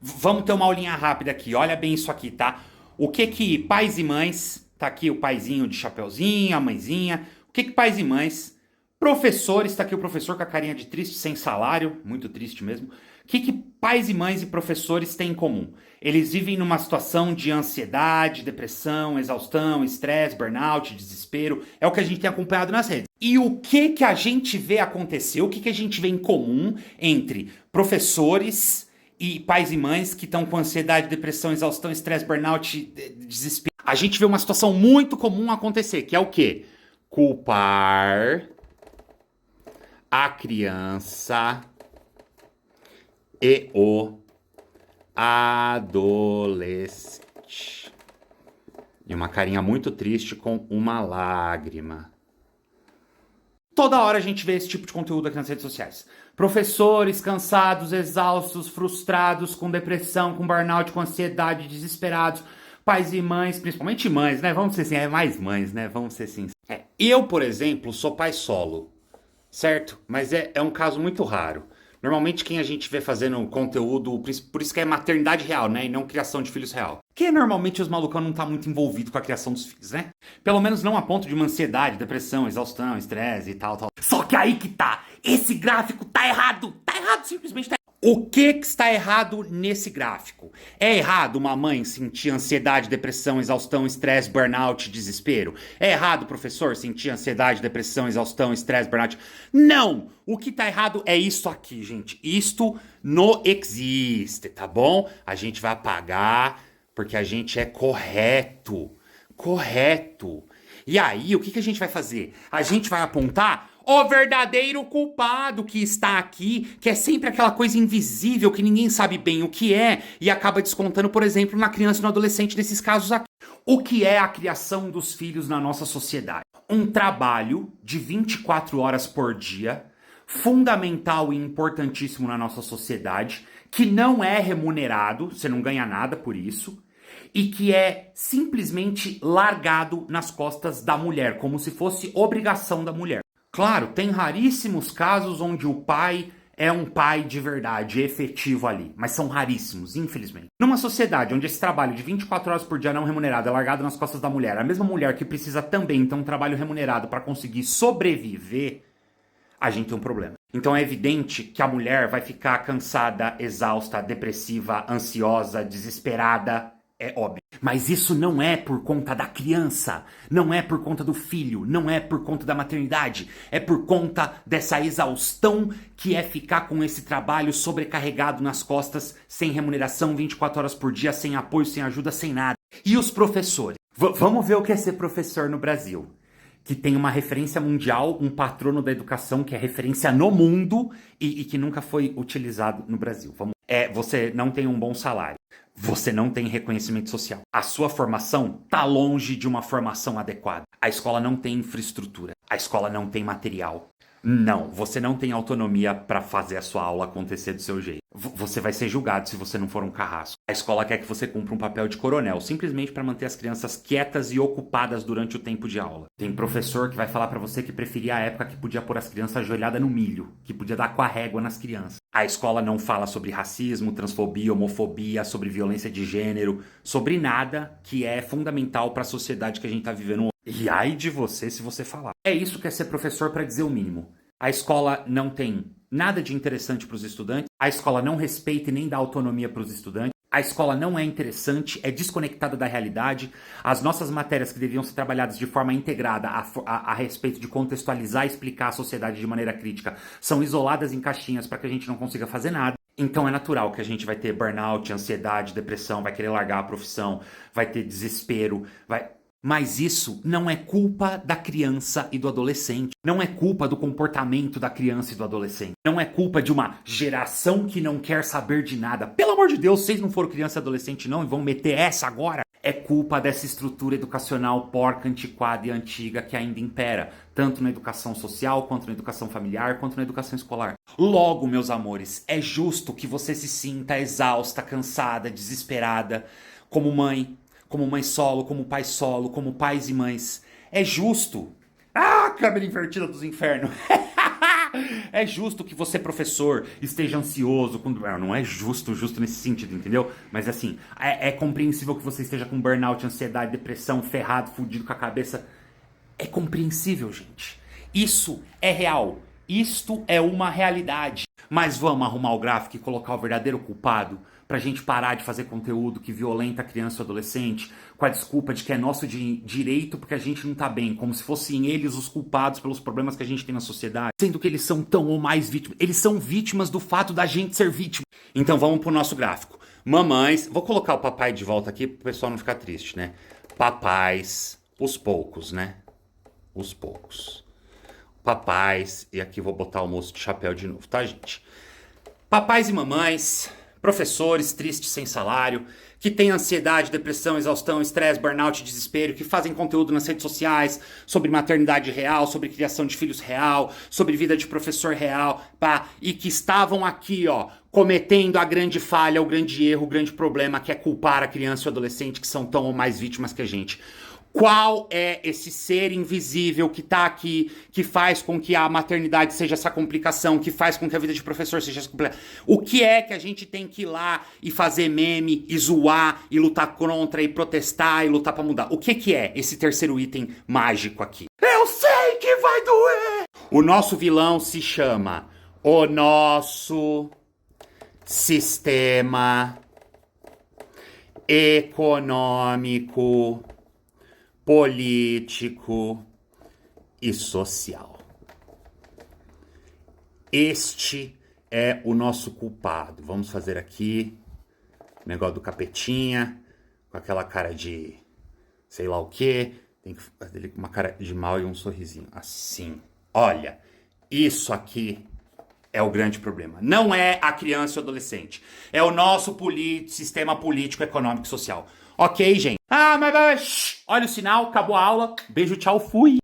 Vamos ter uma aulinha rápida aqui. Olha bem isso aqui, tá? O que que pais e mães, tá aqui o paizinho de chapeuzinho, a mãezinha. O que que pais e mães, professores, tá aqui o professor com a carinha de triste, sem salário, muito triste mesmo. O que que pais e mães e professores têm em comum? Eles vivem numa situação de ansiedade, depressão, exaustão, estresse, burnout, desespero. É o que a gente tem acompanhado nas redes. E o que que a gente vê acontecer? O que que a gente vê em comum entre professores e pais e mães que estão com ansiedade, depressão, exaustão, estresse, burnout, desespero? A gente vê uma situação muito comum acontecer, que é o quê? Culpar a criança e o adolescente. E uma carinha muito triste com uma lágrima. Toda hora a gente vê esse tipo de conteúdo aqui nas redes sociais. Professores cansados, exaustos, frustrados, com depressão, com burnout, com ansiedade, desesperados. Pais e mães, principalmente mães, né? Vamos ser assim, é mais mães, né? Vamos ser assim. Eu, por exemplo, sou pai solo, certo? Mas é um caso muito raro. Normalmente quem a gente vê fazendo conteúdo, por isso que é maternidade real, né? E não criação de filhos real. Porque normalmente os malucão não tá muito envolvido com a criação dos filhos, né? Pelo menos não a ponto de uma ansiedade, depressão, exaustão, estresse e tal. Só que aí que tá. Esse gráfico tá errado. Tá errado, simplesmente tá errado. O que está errado nesse gráfico? É errado uma mãe sentir ansiedade, depressão, exaustão, estresse, burnout, desespero? É errado, professor, sentir ansiedade, depressão, exaustão, estresse, burnout? Não! O que está errado é isso aqui, gente. Isto não existe, tá bom? A gente vai apagar porque a gente é correto. Correto. E aí, o que a gente vai fazer? A gente vai apontar o verdadeiro culpado que está aqui, que é sempre aquela coisa invisível que ninguém sabe bem o que é e acaba descontando, por exemplo, na criança e no adolescente nesses casos aqui. O que é a criação dos filhos na nossa sociedade? Um trabalho de 24 horas por dia, fundamental e importantíssimo na nossa sociedade, que não é remunerado, você não ganha nada por isso, e que é simplesmente largado nas costas da mulher, como se fosse obrigação da mulher. Claro, tem raríssimos casos onde o pai é um pai de verdade, efetivo ali, mas são raríssimos, infelizmente. Numa sociedade onde esse trabalho de 24 horas por dia não remunerado é largado nas costas da mulher, a mesma mulher que precisa também ter um trabalho remunerado para conseguir sobreviver, a gente tem um problema. Então é evidente que a mulher vai ficar cansada, exausta, depressiva, ansiosa, desesperada. É óbvio. Mas isso não é por conta da criança, não é por conta do filho, não é por conta da maternidade, é por conta dessa exaustão que é ficar com esse trabalho sobrecarregado nas costas, sem remuneração, 24 horas por dia, sem apoio, sem ajuda, sem nada. E os professores? Vamos ver o que é ser professor no Brasil, que tem uma referência mundial, um patrono da educação que é referência no mundo e que nunca foi utilizado no Brasil. Você não tem um bom salário. Você não tem reconhecimento social. A sua formação está longe de uma formação adequada. A escola não tem infraestrutura. A escola não tem material. Não, você não tem autonomia para fazer a sua aula acontecer do seu jeito. Você vai ser julgado se você não for um carrasco. A escola quer que você cumpra um papel de coronel, simplesmente para manter as crianças quietas e ocupadas durante o tempo de aula. Tem professor que vai falar para você que preferia a época que podia pôr as crianças ajoelhadas no milho, que podia dar com a régua nas crianças. A escola não fala sobre racismo, transfobia, homofobia, sobre violência de gênero, sobre nada que é fundamental para a sociedade que a gente tá vivendo. E ai de você se você falar. É isso que é ser professor, para dizer o mínimo. A escola não tem nada de interessante para os estudantes, a escola não respeita e nem dá autonomia para os estudantes, a escola não é interessante, é desconectada da realidade, as nossas matérias que deviam ser trabalhadas de forma integrada a respeito de contextualizar e explicar a sociedade de maneira crítica são isoladas em caixinhas para que a gente não consiga fazer nada. Então é natural que a gente vai ter burnout, ansiedade, depressão, vai querer largar a profissão, vai ter desespero, Mas isso não é culpa da criança e do adolescente. Não é culpa do comportamento da criança e do adolescente. Não é culpa de uma geração que não quer saber de nada. Pelo amor de Deus, vocês não foram criança e adolescente não e vão meter essa agora? É culpa dessa estrutura educacional porca, antiquada e antiga que ainda impera, tanto na educação social, quanto na educação familiar, quanto na educação escolar. Logo, meus amores, é justo que você se sinta exausta, cansada, desesperada, como mãe solo, como pai solo, como pais e mães. É justo. Ah, câmera invertida dos infernos. é justo que você, professor, esteja ansioso. Não é justo nesse sentido, entendeu? Mas assim, é compreensível que você esteja com burnout, ansiedade, depressão, ferrado, fudido com a cabeça. É compreensível, gente. Isso é real. Isto é uma realidade. Mas vamos arrumar o gráfico e colocar o verdadeiro culpado pra gente parar de fazer conteúdo que violenta a criança e o adolescente com a desculpa de que é nosso direito porque a gente não tá bem, como se fossem eles os culpados pelos problemas que a gente tem na sociedade, sendo que eles são tão ou mais vítimas. Eles são vítimas do fato da gente ser vítima. Então vamos pro nosso gráfico. Mamães, vou colocar o papai de volta aqui pro pessoal não ficar triste, né? Papais, os poucos, né? Os poucos. Papais, e aqui vou botar o moço de chapéu de novo, tá, gente? Papais e mamães, professores tristes sem salário, que têm ansiedade, depressão, exaustão, estresse, burnout, desespero, que fazem conteúdo nas redes sociais sobre maternidade real, sobre criação de filhos real, sobre vida de professor real, pá, e que estavam aqui, ó, cometendo a grande falha, o grande erro, o grande problema, que é culpar a criança e o adolescente, que são tão ou mais vítimas que a gente. Qual é esse ser invisível que tá aqui, que faz com que a maternidade seja essa complicação, que faz com que a vida de professor seja essa complicação? O que é que a gente tem que ir lá e fazer meme, e zoar, e lutar contra, e protestar, e lutar pra mudar? O que é esse terceiro item mágico aqui? Eu sei que vai doer! O nosso vilão se chama o nosso sistema econômico, político e social. Este é o nosso culpado. Vamos fazer aqui o negócio do capetinha, com aquela cara de sei lá o quê. Tem que fazer uma cara de mal e um sorrisinho. Assim. Olha, isso aqui é o grande problema. Não é a criança e o adolescente. É o nosso sistema político, econômico e social. Ok, gente? Mas olha o sinal, acabou a aula. Beijo, tchau, fui.